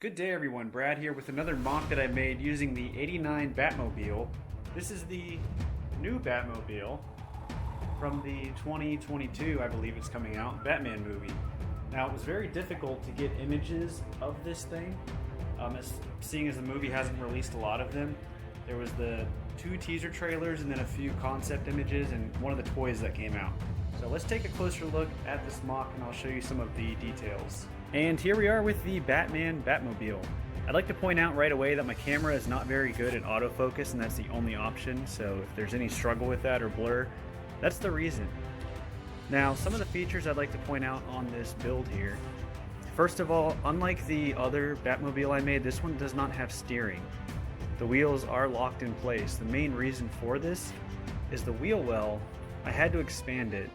Good day everyone, Brad here with another mock that I made using the '89 Batmobile. This is the new Batmobile from the 2022, I believe it's coming out, Batman movie. Now it was very difficult to get images of this thing, seeing as the movie hasn't released a lot of them. There was the 2 teaser trailers and then a few concept images and one of the toys that came out. So let's take a closer look at this mock and I'll show you some of the details. And here we are with the Batmobile. I'd like to point out right away that my camera is not very good at autofocus and that's the only option, so if there's any struggle with that or blur, that's the reason. Now, some of the features I'd like to point out on this build here. First of all, unlike the other Batmobile I made, this one does not have steering. The wheels are locked in place. The main reason for this is the wheel well, I had to expand it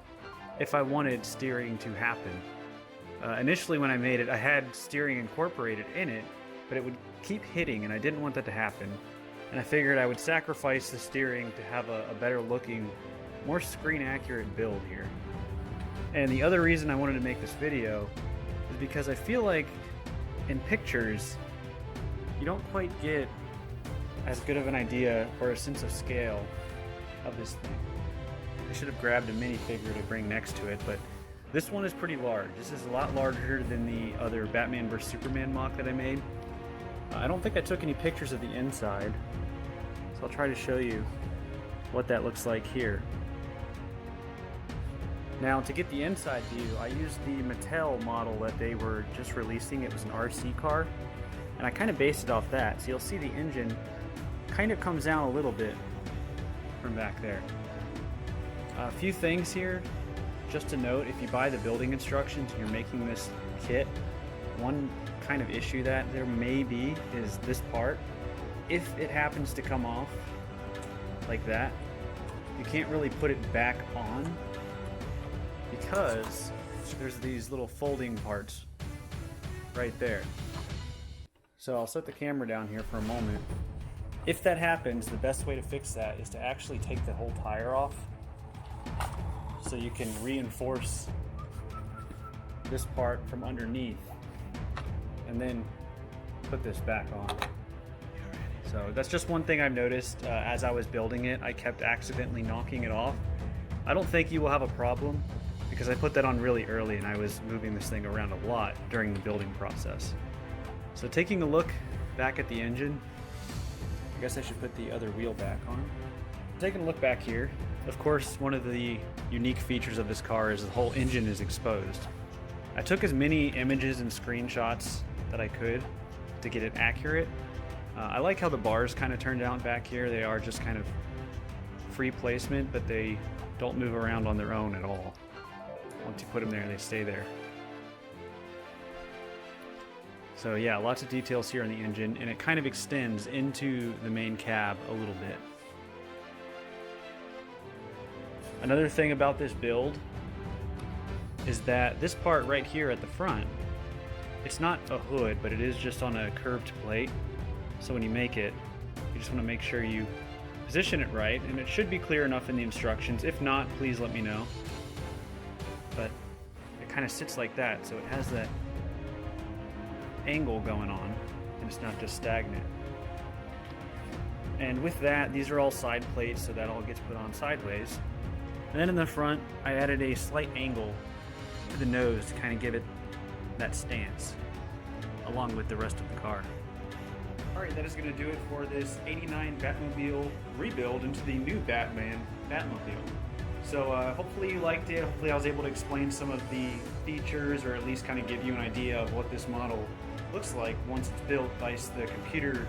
if I wanted steering to happen. Initially when I made it, I had steering incorporated in it, but it would keep hitting and I didn't want that to happen. And I figured I would sacrifice the steering to have a better looking, more screen accurate build here. And the other reason I wanted to make this video is because I feel like in pictures, you don't quite get as good of an idea or a sense of scale of this thing. I should have grabbed a minifigure to bring next to it, but this one is pretty large. This is a lot larger than the other Batman vs Superman mock that I made. I don't think I took any pictures of the inside, so I'll try to show you what that looks like here. Now, to get the inside view, I used the Mattel model that they were just releasing. It was an RC car, and I kind of based it off that. So you'll see the engine kind of comes down a little bit from back there. A few things here. Just to note, if you buy the building instructions and you're making this kit, one kind of issue that there may be is this part. If it happens to come off like that, you can't really put it back on because there's these little folding parts right there. So I'll set the camera down here for a moment. If that happens, the best way to fix that is to actually take the whole tire off, so you can reinforce this part from underneath and then put this back on. So that's just one thing I've noticed as I was building it. I kept accidentally knocking it off. I don't think you will have a problem because I put that on really early and I was moving this thing around a lot during the building process. So taking a look back at the engine, I guess I should put the other wheel back on. Taking a look back here, of course, one of the unique features of this car is the whole engine is exposed. I took as many images and screenshots that I could to get it accurate. I like how the bars kind of turned out back here. They are just kind of free placement, but they don't move around on their own at all. Once you put them there, they stay there. So yeah, lots of details here on the engine, and it kind of extends into the main cab a little bit. Another thing about this build is that this part right here at the front, it's not a hood, but it is just on a curved plate. So when you make it, you just want to make sure you position it right, and it should be clear enough in the instructions. If not, please let me know. But it kind of sits like that, so it has that angle going on, and it's not just stagnant. And with that, these are all side plates, so that all gets put on sideways. And then in the front, I added a slight angle to the nose to kind of give it that stance, along with the rest of the car. Alright, that is going to do it for this '89 Batmobile rebuild into the new Batman Batmobile. So hopefully you liked it. Hopefully I was able to explain some of the features, or at least kind of give you an idea of what this model looks like once it's built by the computer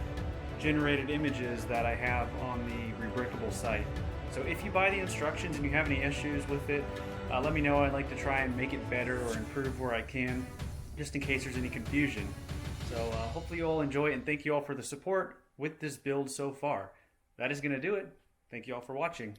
generated images that I have on the Rebrickable site. So if you buy the instructions and you have any issues with it, let me know. I'd like to try and make it better or improve where I can, just in case there's any confusion. So hopefully you all enjoy it, and thank you all for the support with this build so far. That is going to do it. Thank you all for watching.